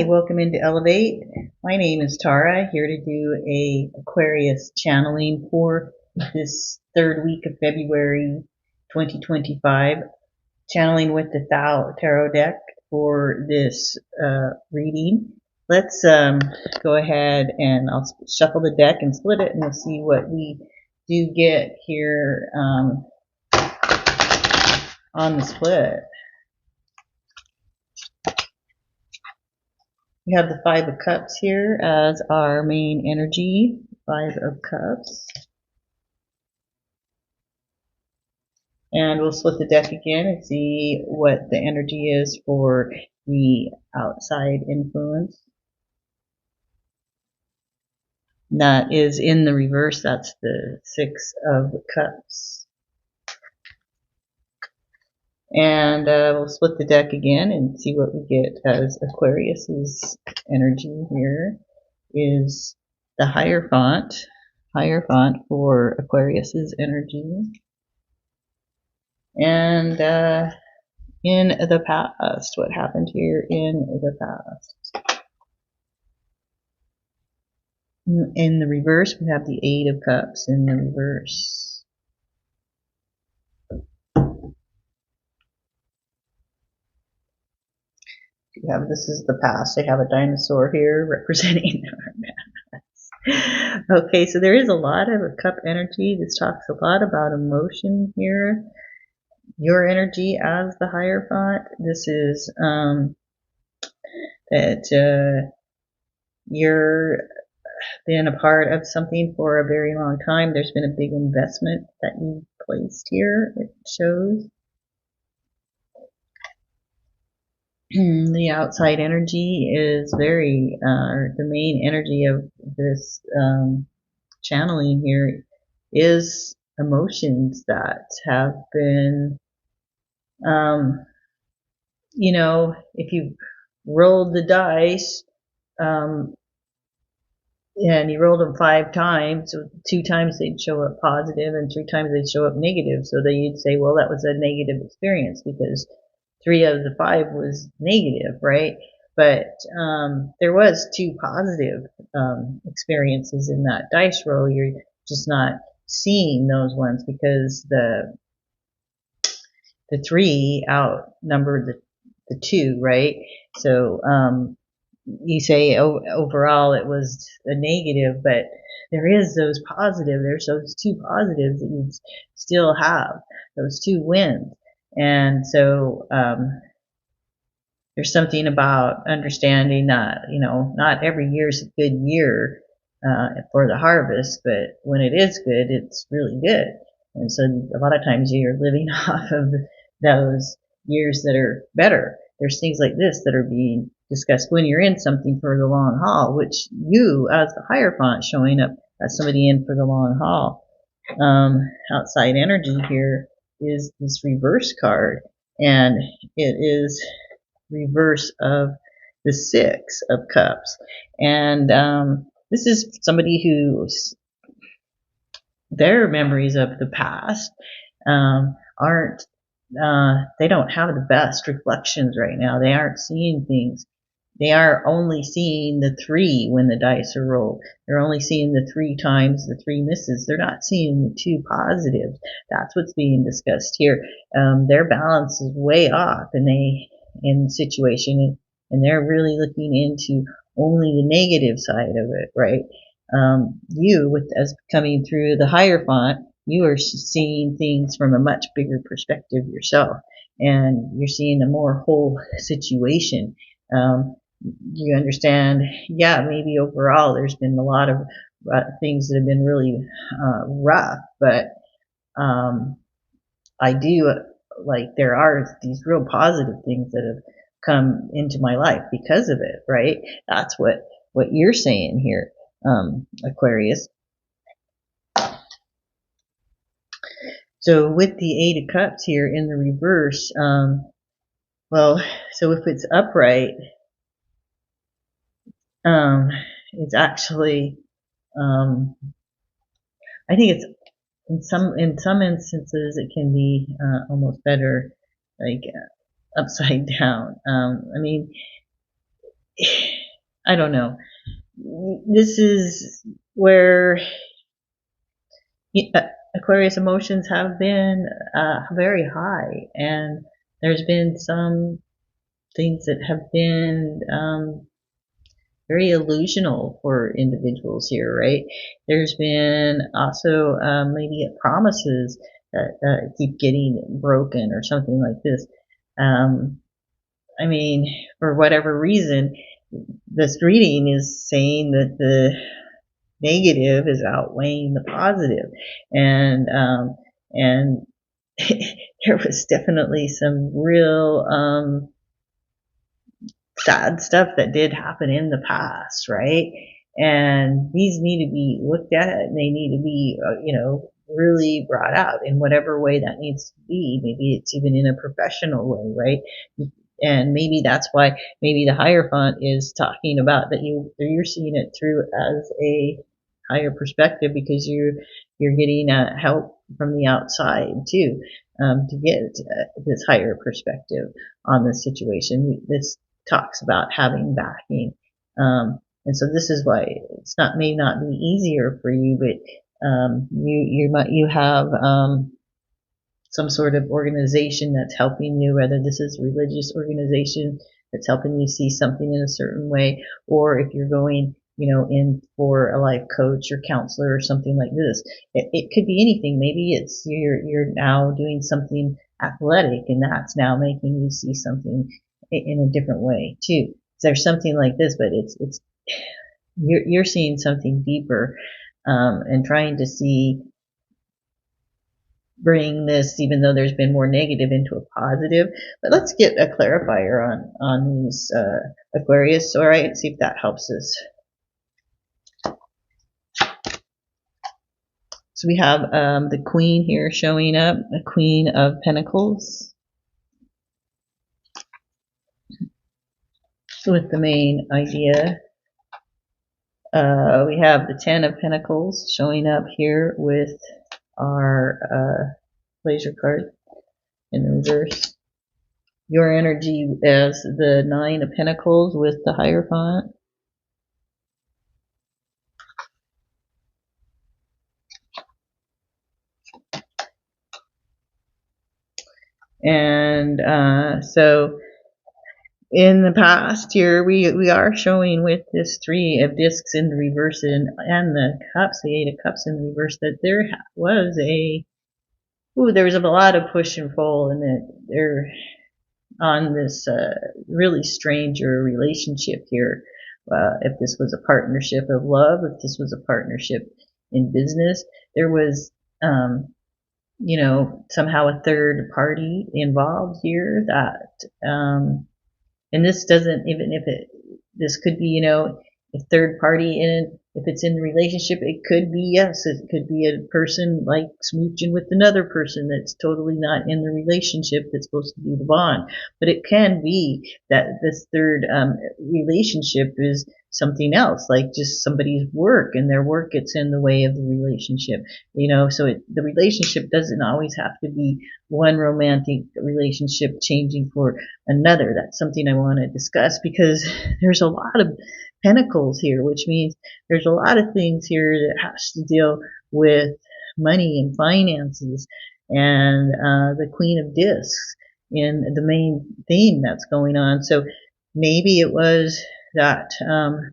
welcome into Elevate. My name is Tara, here to do a Aquarius channeling for this third week of February 2025. Channeling with the Tarot deck for this reading. Let's go ahead and I'll shuffle the deck and split it, and we'll see what we do get here on the split. We have the Five of Cups here as our main energy. Five of Cups. And we'll split the deck again and see what the energy is for the outside influence. And that is in the reverse. That's the Six of Cups. And we'll split the deck again and see what we get as Aquarius's energy here is the Hierophant. Hierophant for Aquarius's energy. And in the past, what happened here in the past? In the reverse, we have the Eight of Cups in the reverse. This is the past. They have a dinosaur here representing our past. Okay, so there is a lot of cup energy. This talks a lot about emotion here. Your energy as the Hierophant. This is that you're been a part of something for a very long time. There's been a big investment that you've placed here. It shows. The outside energy is very, the main energy of this channeling here is emotions that have been, you know, if you rolled the dice, and you rolled them 5 times, so 2 times they'd show up positive and 3 times they'd show up negative. So then you'd say, well, that was a negative experience because 3 out of the 5 was negative, right? But there was 2 positive experiences in that dice roll. You're just not seeing those ones because the 3 outnumbered the 2, right? So you say overall it was a negative, but there is those positive. There's those 2 positives that you still have, those 2 wins. And so there's something about understanding that, you know, not every year is a good year for the harvest, but when it is good, it's really good. And so a lot of times you're living off of those years that are better. There's things like this that are being discussed when you're in something for the long haul, which you, as the Hierophant, showing up as somebody in for the long haul. Outside energy here is this reverse card, and it is reverse of the Six of Cups. And this is somebody who's their memories of the past aren't they don't have the best reflections right now. They aren't seeing things. They are only seeing the 3 when the dice are rolled. They're only seeing the 3 times the 3 misses. They're not seeing the 2 positives. That's what's being discussed here. Their balance is way off in the situation, and they're really looking into only the negative side of it, right? You, as coming through the Hierophant, you are seeing things from a much bigger perspective yourself, and you're seeing a more whole situation. You understand, yeah, maybe overall there's been a lot of things that have been really rough, but I do, like, there are these real positive things that have come into my life because of it, right? That's what you're saying here, Aquarius. So with the Eight of Cups here in the reverse, well, so if it's upright, it's actually, I think it's in some instances it can be almost better, like upside down. I mean, I don't know. This is where Aquarius emotions have been very high, and there's been some things that have been very illusional for individuals here, right? There's been also maybe promises that keep getting broken or something like this. I mean, for whatever reason, this reading is saying that the negative is outweighing the positive, and there was definitely some real sad stuff that did happen in the past, right? And these need to be looked at, and they need to be, really brought out in whatever way that needs to be. Maybe it's even in a professional way, right? And maybe that's why maybe the Hierophant is talking about that you're seeing it through as a higher perspective, because you're getting help from the outside too, to get this higher perspective on the situation. This talks about having backing, and so this is why may not be easier for you, but you have some sort of organization that's helping you, whether this is a religious organization that's helping you see something in a certain way, or if you're going, in for a life coach or counselor or something like this. It could be anything. Maybe it's you're now doing something athletic, and that's now making you see something in a different way too. There's something like this, but it's you're seeing something deeper, and trying to bring this, even though there's been more negative, into a positive. But let's get a clarifier on these Aquarius, all right? See if that helps us. So we have the Queen here showing up, the Queen of Pentacles, with the main idea. We have the Ten of Pentacles showing up here with our pleasure card in the reverse. Your energy as the Nine of Pentacles with the Hierophant. And so in the past here, we are showing with this Three of Discs in the reverse and the Cups, the Eight of Cups in the reverse, that there was there was a lot of push and pull, and that they're on this really strange relationship here. If this was a partnership of love, if this was a partnership in business, there was somehow a third party involved here that and this doesn't, even if this could be, a third party if it's in the relationship, it could be, yes, it could be a person like smooching with another person that's totally not in the relationship that's supposed to be the bond. But it can be that this third relationship is something else, like just somebody's work, and their work gets in the way of the relationship. So the relationship doesn't always have to be one romantic relationship changing for another. That's something I want to discuss, because there's a lot of pentacles here, which means there's a lot of things here that has to deal with money and finances, and the Queen of Discs in the main theme that's going on. So maybe it was that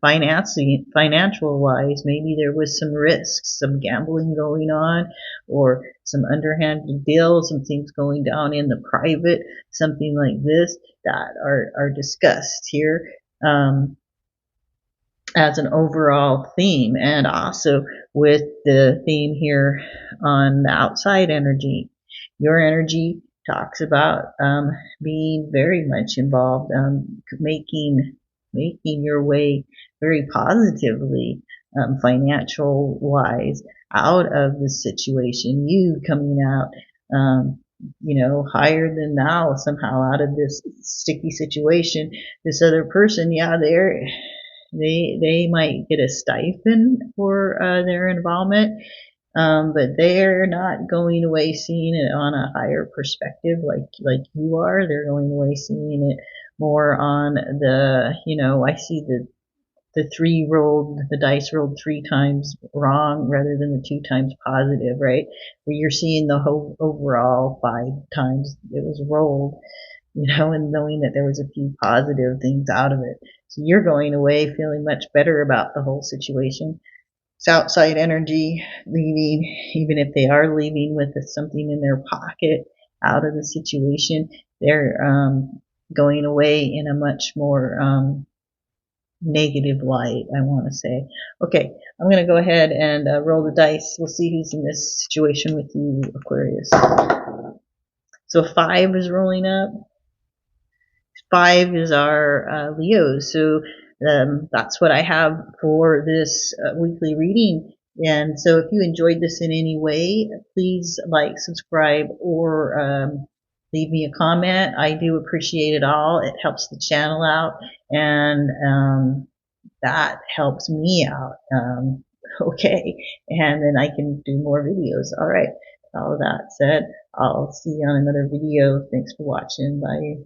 financial wise, maybe there was some risks, some gambling going on, or some underhanded deals, some things going down in the private, something like this that are discussed here as an overall theme, and also with the theme here on the outside energy. Your energy talks about being very much involved, making your way very positively, financial wise, out of the situation. You coming out, higher than thou somehow out of this sticky situation. This other person, yeah, they might get a stipend for their involvement, but they're not going away seeing it on a higher perspective like you are. They're going away seeing it more on the, I see the the dice rolled 3 times wrong rather than the 2 times positive, right? Where you're seeing the whole overall 5 times it was rolled, and knowing that there was a few positive things out of it. So you're going away feeling much better about the whole situation. It's outside energy leaving, even if they are leaving with something in their pocket out of the situation, they're going away in a much more negative light, I want to say. Okay, I'm going to go ahead and roll the dice. We'll see who's in this situation with you, Aquarius. So 5 is rolling up. 5 is our Leos. So that's what I have for this weekly reading. And so if you enjoyed this in any way, please like, subscribe, or leave me a comment. I do appreciate it all. It helps the channel out, and that helps me out. Okay, and then I can do more videos. All right, all of that said, I'll see you on another video. Thanks for watching. Bye.